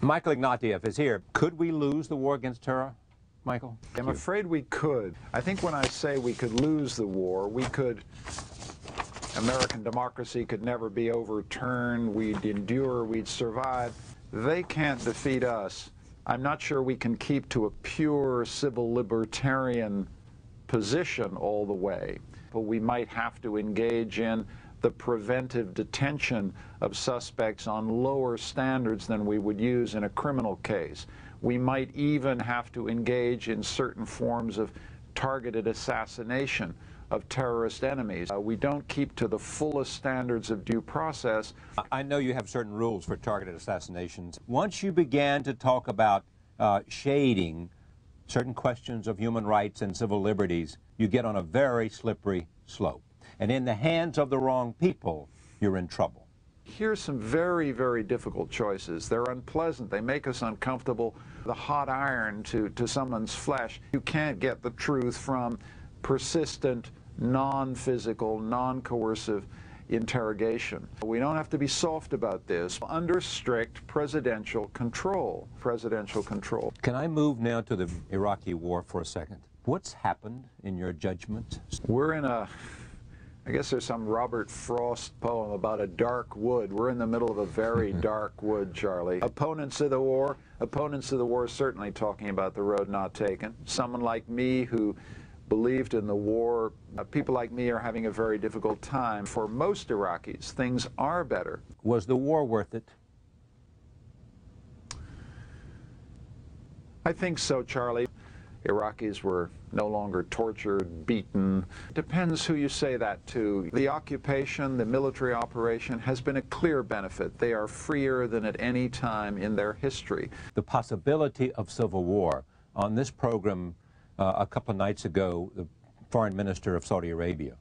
Michael Ignatieff is here. Could we lose the war against terror, Michael? I'm afraid we could. I think when I say we could lose the war, we could, American democracy could never be overturned, we'd endure, we'd survive. They can't defeat us. I'm not sure we can keep to a pure civil libertarian position all the way, but we might have to engage in the preventive detention of suspects on lower standards than we would use in a criminal case. We might even have to engage in certain forms of targeted assassination of terrorist enemies. We don't keep to the fullest standards of due process. I know you have certain rules for targeted assassinations. Once you began to talk about shading certain questions of human rights and civil liberties, you get on a very slippery slope. And in the hands of the wrong people, you're in trouble. Here's some very, very difficult choices. They're unpleasant. They make us uncomfortable. The hot iron to someone's flesh. You can't get the truth from persistent, non-physical, non-coercive interrogation. We don't have to be soft about this. Under strict presidential control. Can I move now to the Iraqi war for a second? What's happened in your judgment? We're in I guess there's some Robert Frost poem about a dark wood. We're in the middle of a very dark wood, Charlie. Opponents of the war are certainly talking about the road not taken. Someone like me who believed in the war, people like me are having a very difficult time. For most Iraqis, things are better. Was the war worth it? I think so, Charlie. Iraqis were no longer tortured, beaten. Depends who you say that to. The occupation, the military operation, has been a clear benefit. They are freer than at any time in their history. The possibility of civil war. On this program a couple of nights ago, the foreign minister of Saudi Arabia,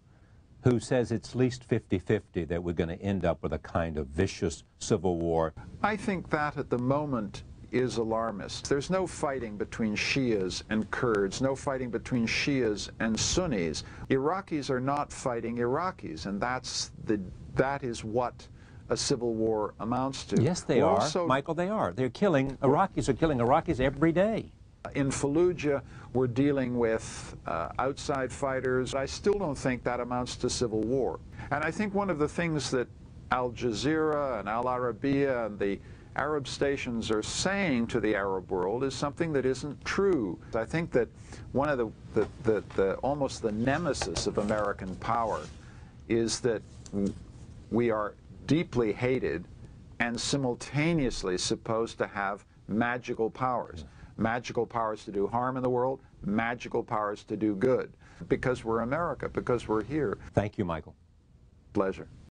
who says it's at least 50-50 that we're going to end up with a kind of vicious civil war. I think that at the moment is alarmist. There's no fighting between Shias and Kurds, no fighting between Shias and Sunnis. Iraqis are not fighting Iraqis, and that is what a civil war amounts to. Yes, they are. Michael, they are. Iraqis are killing Iraqis every day. In Fallujah, we're dealing with outside fighters. I still don't think that amounts to civil war. And I think one of the things that Al Jazeera and Al Arabiya and the Arab stations are saying to the Arab world is something that isn't true. I think that one of almost the nemesis of American power is that we are deeply hated and simultaneously supposed to have magical powers. Magical powers to do harm in the world, magical powers to do good. Because we're America, because we're here. Thank you, Michael. Pleasure.